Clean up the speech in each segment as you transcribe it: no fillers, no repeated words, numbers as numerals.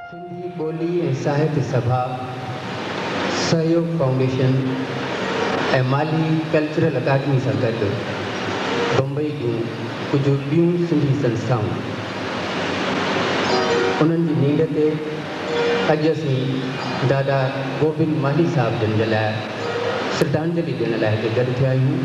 सिंधी ॿोली ऐं साहित्य सभा, सहयोग फाउंडेशन ऐं माली कल्चरल अकादमी सां गॾु बम्बई जूं कुझु ॿियूं सिंधी संस्थाऊं उन्हनि जी नींड ते अॼु असीं दादा गोबिंद माली साहिब जन जे लाइ श्रद्धांजलि ॾियण लाइ हिते गॾु थिया आहियूं।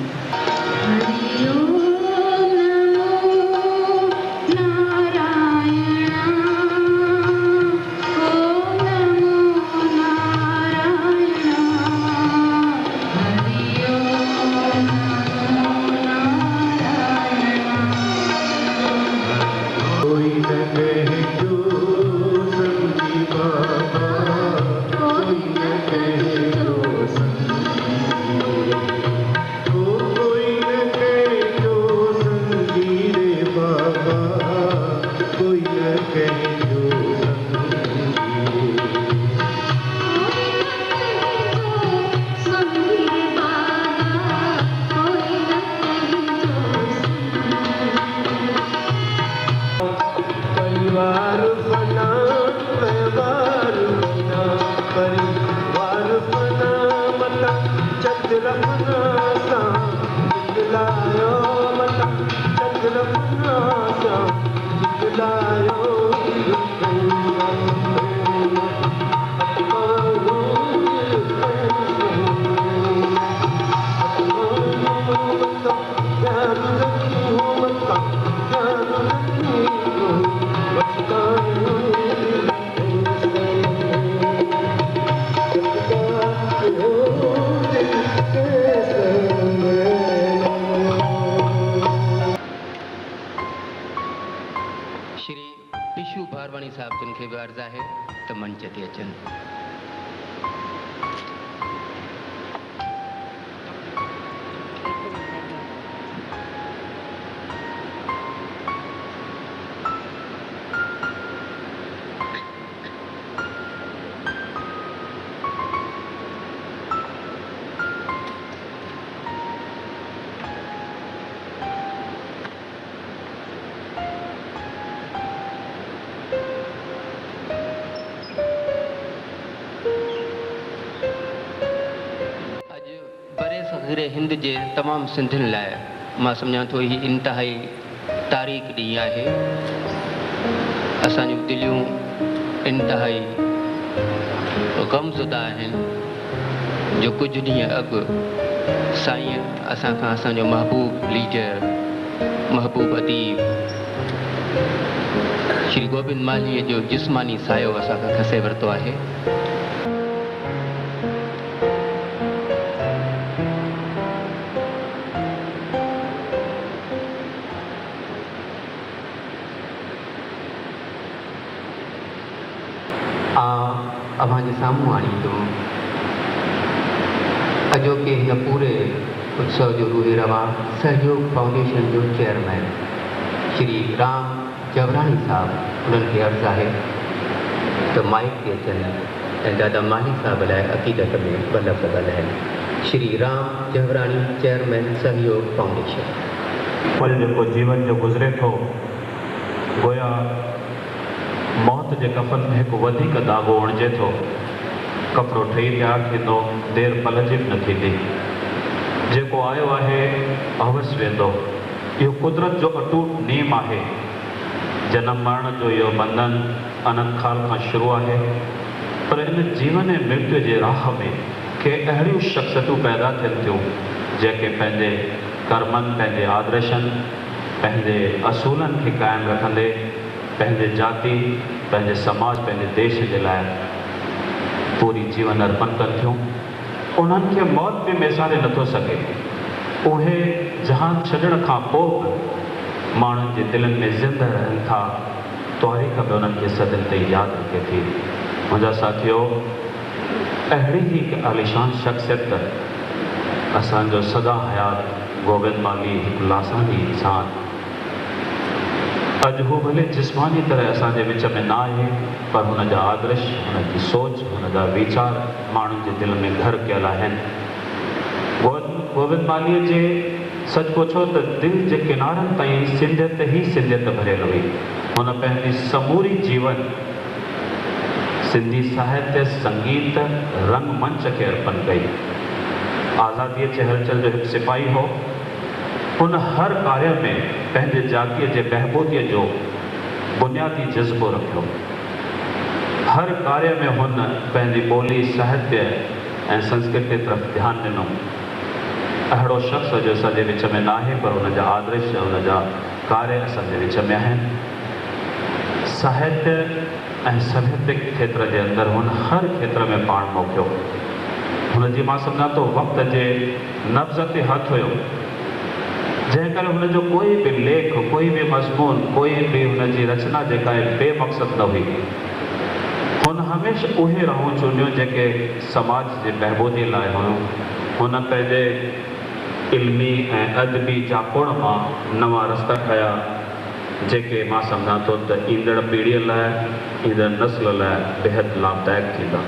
साहब जिन खे भी अर्ज़ है तो मंच ते अचन। हिंद के तमाम सिंधियुनि लाइ मां सम्झां थो ही इंतहाई तारीख़ ॾींहुं आहे। असांजूं दिलियूं इंतहाई ग़मज़दा आहिनि जो कुछ ॾींहं अॻु साईं असां खां असांजो महबूब लीडर महबूब अदीब श्री गोबिंद मालीअ जो जिस्मानी सायो असां खां खसे वरितो आहे। अवांजे साम्हूं आणींदुमि अॼोके हिन पूरे उत्सव जो रूहे रवा सहयोग फाउंडेशन जो चेयरमैन श्री राम जवराणी साहब, उन्हनि खे अर्ज़ु आहे त माइक ते अचनि ऐं दादा माली साहब लाइ अक़ीदत में ॿ लफ़्ज़ ॻाल्हाइनि। श्री राम जवराणी, चेयरमैन सहयोग फाउंडेशन। पल जेको जीवन जो गुज़रे थो गोया मौत के कफन में एक वधिक दागो उणजे थो, कपड़ो ठही तैयार थींदो, देर पल जी न थींदी। जेको आयो आहे अवस वेंदो। इहो कुदरत जो अटूट नेम आहे। जन्म मरण जो इहो बंधन अनंत काल खां शुरू आहे, पर इन जीवन ऐं मृत्यु जे राह में के अहिड़ियूं शख़्सियतूं पैदा थियनि थियूं जेके पंहिंजे कर्मनि, पंहिंजे आदर्शनि, पंहिंजे असूलनि खे क़ाइमु रखंदे पंहिंजे जाति, पंहिंजे समाज, पंहिंजे देश जे लाइ पूरी जीवन अर्पण कनि थियूं। उन्हनि खे मौत बि मेसारे नथो सघे। उहे जहान छॾण खां पोइ बि माण्हुनि जे दिलनि में ज़िंदा रहनि था। तारीख़ बि उन्हनि खे सदियुनि ताईं यादि रखे थी। मुंहिंजा साथियो, अहिड़ी ई हिकु आलिशान शख़्सियत असांजो सदा हयात गोबिंद माली, हिकु लासानी इंसान। अॼु हू भले जिस्मानी तरह असांजे विच में न आहे, पर हुन जा आदर्श, हुन जी सोच, हुन जा वीचार माण्हुनि जे दिलि में घर कयल आहिनि। गोबिंद मालीअ जे सच पुछो त दिलि जे किनारनि ताईं सिंधियत ई सिंधियत भरियल हुई। हुन पंहिंजी समूरी जीवन सिंधी साहित्य, संगीत, रंगमंच खे अर्पण कई। आज़ादीअ जे हलचल जो हिकु सिपाही हो। हुन हर कार्य में पंहिंजे जातीअ जे बहबूदीअ जो बुनियादी जज़्बो रखियो। हर कार्य में हुन पंहिंजी ॿोली, साहित्य ऐं संस्कृति तरफ़ ध्यानु ॾिनो। अहिड़ो शख़्स जो असांजे विच में न आहे, पर हुन जा आदर्श, हुन जा कार्य असांजे विच में आहिनि। साहित्य ऐं साहित्यिक खेत्र जे अंदरि हुन हर खेत्र में पाण मोकिलियो। हुन जी मां सम्झां थो वक़्त जे नब्ज़ ते हथु हुयो, जंहिं करे हुनजो कोई बि लेख, कोई बि मज़मून, कोई बि हुन जी रचना जेका आहे बेमक़सद न हुई। हुन हमेशह उहे राहूं चूंडियूं जेके समाज जे बहबूदी लाइ हुयूं। हुन पंहिंजे इल्मी ऐं अदबी जापुण मां नवां रस्ता कया, जेके मां सम्झां थो त ईंदड़ पीढ़ीअ लाइ, ईंदड़ नस्ल लाइ बेहद लाभदायक थींदा।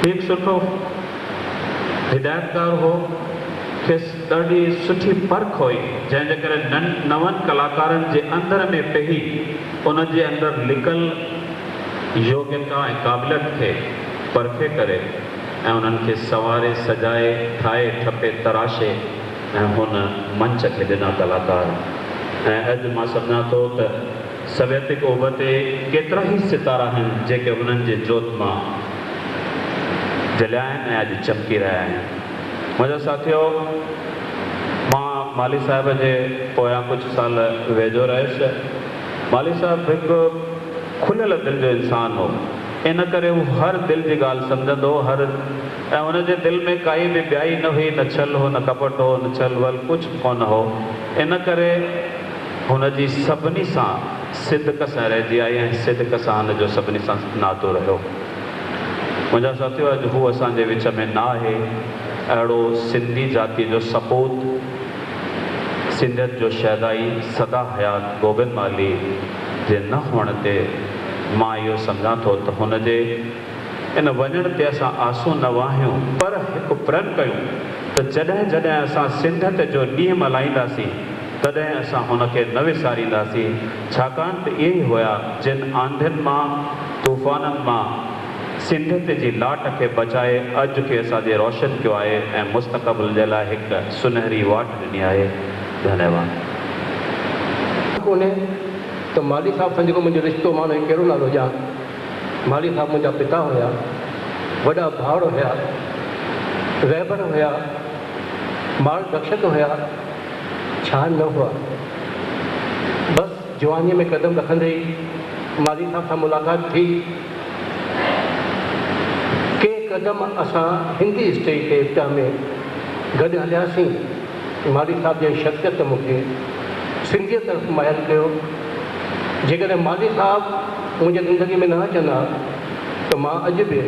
हिकु सुठो हिदायतकार हो, खेसि ॾाढी सुठी परख हुई, जंहिंजे करे नवनि कलाकारनि जे अंदर में पही उन जे अंदरि लिकल योग्यता ऐं क़ाबिलियत खे परखे करे ऐं उन्हनि खे सवारे, सजाए, ठाहे, ठपे, तराशे ऐं हुन मंच खे ॾिना कलाकार। ऐं अॼु मां सम्झां थो त सवैतिक ओभ ते केतिरा ई सितारा आहिनि जेके हुननि जे जोत मां जलिया आहिनि ऐं अॼु चमकी रहिया आहिनि। मुंहिंजा साथियो, मां माली साहिब जे पोयां कुझु साल वेझो रहियुसि। माली साहिबु हिकु खुलियल दिलि जो इंसानु हो, इन करे हू हर दिलि जी ॻाल्हि सम्झंदो हो। ऐं हुनजे दिलि में काई बि ॿियाई न हुई, न छल हो, न कपट हो, न छल वल कुझु कोन हो। इन करे हुनजी सभिनी सां सिदक सां रहिजी आई ऐं सिदक सां हुनजो सभिनी सां नातो रहियो। मुंहिंजा साथियो, अॼु हू असांजे विच में न आहे। अहिड़ो सिंधी जाति जो सपूत, सिंधियत जो शहदाई सदा हयात गोबिंद माली जे न हुअण ते मां इहो सम्झां थो त हुनजे इन वञण ते असां आंसू न वाहियूं, पर हिकु प्रण कयूं त जॾहिं जॾहिं असां सिंधियत जो ॾींहुं मल्हाईंदासीं तॾहिं असां हुनखे न विसारींदासीं। छाकाणि त इहे ई हुया जिन आंधियुनि मां, तूफ़ाननि मां सिंधियत जी लाट खे बचाए अॼु खे असांजे रोशन कयो आहे ऐं मुस्तक़बिल जे लाइ हिकु सुनहरी वाट ॾिनी आहे। धन्यवाद। कोन्हे त माली साहिब सां जेको मुंहिंजो रिश्तो, मानो कहिड़ो नालो ॾियां। माली साहिब मुंहिंजा पिता हुया, वॾा भाउर हुया, रहबर हुया, मार्गदर्शक हुया, छा न हुआ। बसि जवानीअ में कदम रखंदे ई माली साहिब सां मुलाक़ात थी। के कदम असां हिंदी स्टेज ते इब्तिदा में गॾु हलियासीं। माली साहिब जी शख़्सियत मूंखे सिंधीअ तरफ़ माइल कयो। जेकॾहिं माली साहिब मुंहिंजी ज़िंदगी में न अचंदा त मां अॼु बि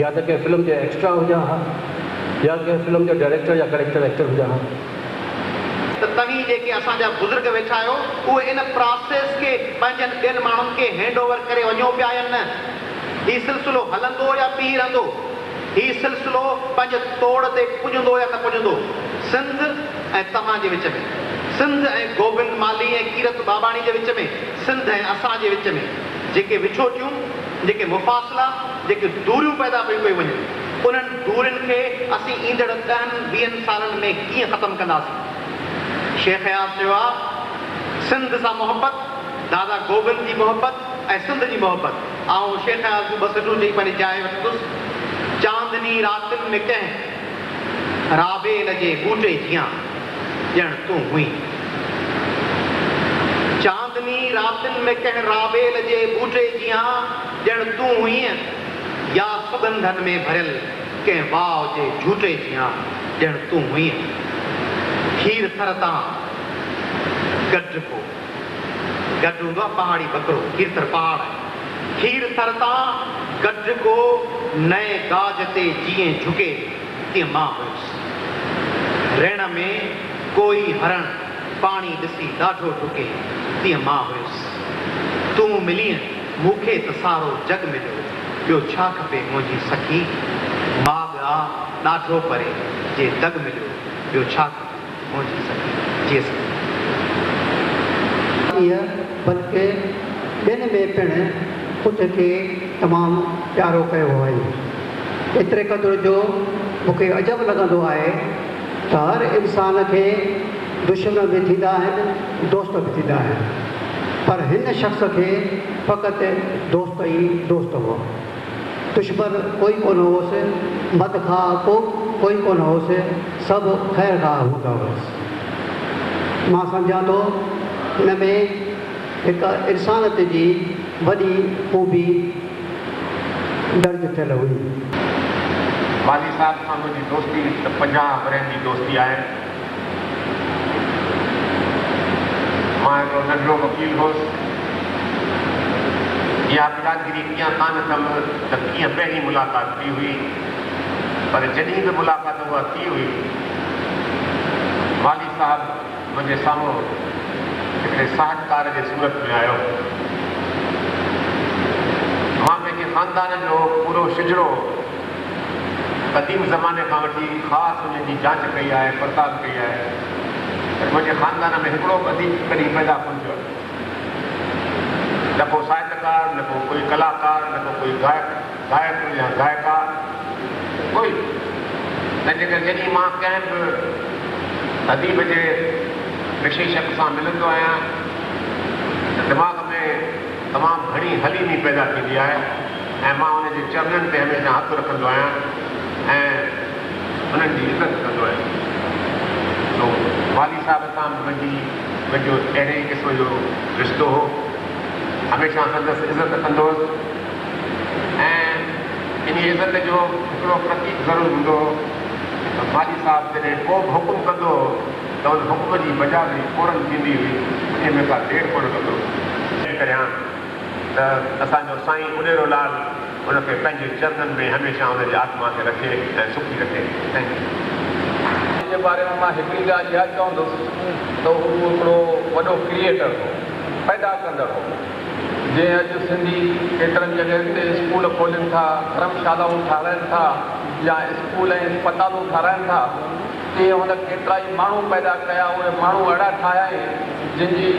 या त कंहिं फिल्म जो एक्स्ट्रा हुजां हा, या कंहिं फिल्म जो डायरेक्टर या करेक्टर एक्टर हुजां हा। त तव्हीं जेके असांजा बुज़ुर्ग वेठा आहियो, उहे इन प्रोसेस खे पंहिंजनि ॿियनि माण्हुनि खे हैंड ओवर करे वञो पिया या न। हीउ सिलसिलो हलंदो या बीह रहंदो? हीउ सिलसिलो पंहिंजे तोड़ ते पुॼंदो या न पुॼंदो? सिंध ऐं तव्हां जे विच में, सिंध ऐं गोबिंद माली ऐं कीरत बाबाणी जे विच में, सिंध ऐं असांजे विच में जेके विछोटियूं, जेके मुफ़ासिला, जेके दूरियूं पैदा पयूं वञनि, उन्हनि दूरियुनि खे असीं ईंदड़ 10-20 सालनि में कीअं ख़तमु कंदासीं? शेख याब चयो आहे, सिंध सां मोहबत, दादा गोबिंद जी मोहबत ऐं सिंध जी मोहबत। ऐं शेख याब जूं 2 सिटूं चई पंहिंजी जाइ वठंदुसि। चांदनी रातिनि में कंहिं राबेल जे बूटे जियां ॼण तूं हुई। चांदनी रातिनि में कंहिं राबेल जे बूटे जियां ॼण तूं हुई, या सुगंधनि में भरियल कंहिं वाव जे झूटे जियां ॼण तूं हुई। खीर सरता गड को गड हूंदो आहे पहाड़ी बकरो खीर सर पहाड़ आहे खीर सरता गड को नए गाज ते जीअं झुके तीअं मां हुयुसि रण में कोई हरण पाणी ॾिसी ॾाढो डुके तीअं मां हुयुसि तूं मिली मूंखे त सारो जग मिलियो ॿियो छा खपे मुंहिंजी सखी बाग आहे ॾाढो परे जे दग मिलियो ॿियो छा खपे मुंहिंजी सखी जी सखी बल्कि ॿियनि में पिणु ख़ुदि खे तमामु प्यारो कयो आहे एतिरे क़दुरु जो मूंखे अजब लॻंदो आहे त हर इंसान खे दुश्मन बि थींदा आहिनि दोस्त बि थींदा आहिनि पर हिन शख़्स खे फ़क़ति दोस्त ई दोस्त हुओ दुश्मन कोई कोन हुओसि मद खां कोई कोन हुओसि सभु ख़ैर खां हूंदा हुअसि मां सम्झां थो हिन में हिकु इंसानियत जी वॾी ख़ूबी दर्ज थियल हुई वाली साहब सां मुंहिंजी दोस्ती 50 वरनि जी दोस्ती आहे मां हिकिड़ो नंढिड़ो वकील हुउसि इहा बिरादगिरी कीअं कान अथमि त कीअं पहिरीं मुलाक़ात थी हुई पर जॾहिं बि मुलाक़ात उहा थी हुई वाली साहब मुंहिंजे साम्हूं हिकिड़े साहकार जे सूरत में आयो मां पंहिंजे ख़ानदान जो पूरो सिजड़ो क़दीम ज़माने खां वठी ख़ासि उनजी जांच कई आहे पड़ताल कई आहे त मुंहिंजे ख़ानदान में हिकिड़ो अदीब कॾहिं पैदा कोन थियो न को साहित्यकार न को कोई कलाकार न को कोई गायक या गायका कोई तंहिंजे करे जॾहिं मां कंहिं बि अदीब जे विशेषक सां मिलंदो आहियां त दिमाग़ में तमामु घणी हलीमी पैदा थींदी आहे ऐं मां उनजे चरणनि ते हमेशह हथु रखंदो आहियां ऐं उन्हनि जी इज़त कंदो आहियां तो वाली साहिब सां मुंहिंजो अहिड़े ई क़िस्म जो रिश्तो हो हमेशह संदसि इज़त कंदो हुउसि ऐं इन इज़त जो हिकिड़ो प्रतीक ज़रूरु हूंदो हो त वाली साहिब जॾहिं को बि हुकुम कंदो हो त उन हुकुम जी बजावरी फौरन थींदी हुई उन में का देरि कोन कंदो करियां त असांजो साईं उॾेरो लाल उनखे पंहिंजे चरणनि में हमेशह उनजी आत्मा खे रखे ऐं सुखी रखे जे बारे में मां हिकिड़ी ॻाल्हि इहा चवंदुसि त उहो हिकिड़ो वॾो क्रिएटर हो पैदा कंदड़ हो जीअं अॼु सिंधी केतिरनि जॻहियुनि ते स्कूल खोलनि था धर्मशालाऊं ठाराइनि था या स्कूल ऐं अस्पतालूं ठाराइनि था तीअं हुन केतिरा ई माण्हू पैदा कया उहे माण्हू अहिड़ा ठाहिया आहिनि जिनजी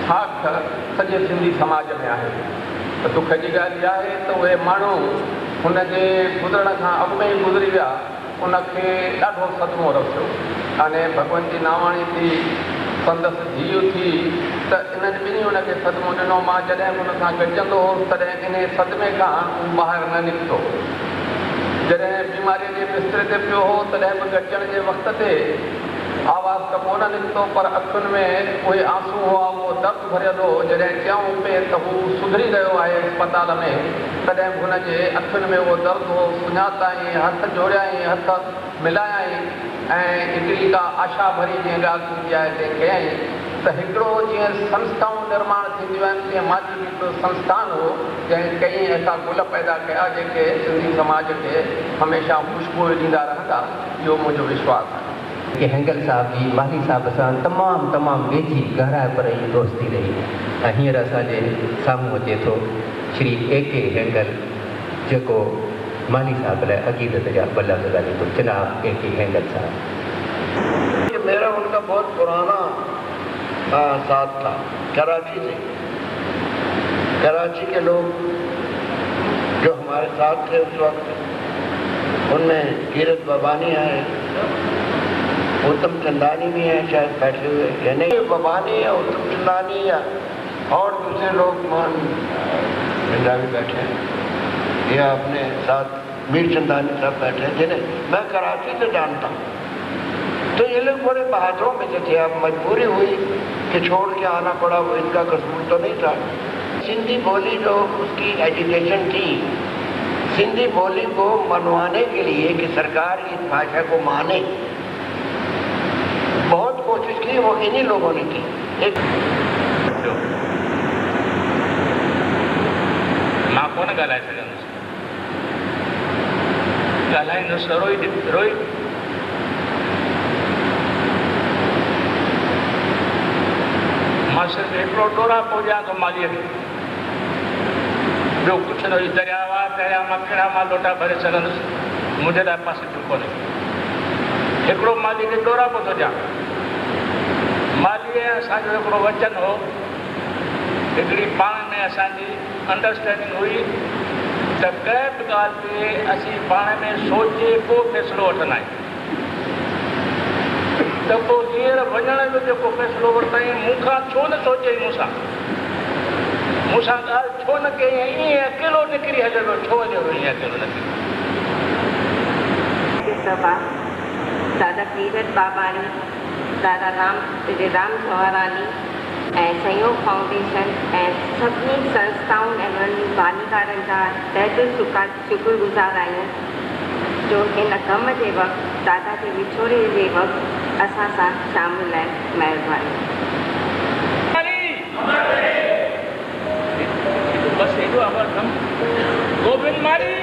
साख सॼे सिंधी समाज में आहे त दुख जी ॻाल्हि इहा आहे त उहे माण्हू हुनजे गुज़रण खां अॻु में ई गुज़री विया उनखे ॾाढो सदमो रसियो अने भगवंती नावाणी थी संदसि धीउ थी त इन्हनि ॿिन्ही हुनखे सदमो ॾिनो मां जॾहिं हुन सां गॾिजंदो हुउसि तॾहिं इन सदमे खां ॿाहिरि न निकितो जॾहिं बीमारीअ जे बिस्तरे ते पियो हो तॾहिं बि गॾिजण जे वक़्त ते आवाज़ त कोन निकितो पर अखियुनि में उहे आंसू हुआ उहो दर्द भरियल हो जॾहिं चयूं पिए त हू सुधरी रहियो आहे अस्पताल में तॾहिं बि हुनजे अखियुनि में उहो दर्द हो सुञाताईं हथ जोड़ियाईं हथ मिलायाईं ऐं हिकिड़ी का आशा भरी जीअं ॻाल्हि थींदी आहे ते कयईं त हिकिड़ो जीअं संस्थाऊं निर्माण थींदियूं आहिनि तीअं मां जी हिकिड़ो संस्थान हो जंहिं कई ऐसा गुल पैदा कया जेके सिंधी समाज खे हमेशह ख़ुशबू ॾींदा रहंदा इहो मुंहिंजो विश्वास आहे कि हेंगल साहब जी वाली साहब सां तमामु वेझी गहराई पर ई दोस्ती रही ऐं हींअर असांजे साम्हूं अचे थो श्री A.K. हेंगल जेको माली साहब लाइ अक़ीदत जा ॿ लफ़्ज़ ॻाल्हाए थो जनाब A.K. हेंगल साहब मेरा उनका बहुत पुराना साथ था कराची से कराची के लोग जो हमारे साथ थे उस वक्त उनमें कीरत बबानी है उत्तम चंदानी भी हैं शायद बैठे हुए या नहीं बबानी या उत्तम चंदानी या और दूसरे लोग मान पंजाबी बैठे हैं या अपने साथ मीर चंदानी साहब बैठे हैं जिन्हें मैं कराची से जानता हूँ तो ये लोग बड़े बहादुरों में से थे अब मजबूरी हुई कि छोड़ के आना पड़ा वो इनका कसूर तो नहीं था सिंधी बोली जो उसकी एजुकेशन थी सिंधी बोली को मनवाने के लिए कि सरकार इस भाषा को माने बहुत कोशिश थी वो इन्हीं लोगों ने की। एक मां कोन ॻाल्हाए सघंदुसि, ॻाल्हाईंदुसि त रोई मां सिर्फ़ु हिकिड़ो डोरा पहुचां थो मालीअ खे, ॿियो कुझु न हुई। दरिया मां कहिड़ा मां लोटा भरे सघंदुसि, मुंहिंजे लाइ पॉसिबल कोन्हे। हिकिड़ो माली खे डोरा पियो थो ॾियां। मालीअ असांजो हिकिड़ो वचन हो, हिकिड़ी पाण में असांजी अंडरस्टैंडिंग हुई त कंहिं बि ॻाल्हि ते असीं पाण में सोचे पोइ फ़ैसिलो वठंदा आहियूं। त पोइ हींअर वञण जो जेको फ़ैसिलो वरितईं, मूंखां छो न सोचई, मूंसां ॻाल्हि छो न कई, ईअं अकेलो निकिरी हलियो, छो हलियो ईअं अकेलो निकिरी। दादा कीरत बाबाणी, दादा राम जवाहरानी ऐं सहयोग फाउंडेशन ऐं सभिनी संस्थाउनि ऐं उन्हनि बानीकारनि जा तहे दिल शुक्रगुज़ार आहियूं जो हिन कम जे वक़्तु दादा जे विछोड़े जे वक़्तु असां सां शामिल आहिनि। महिरबानी। बस एॾो आवाज़ गोविंद मारी।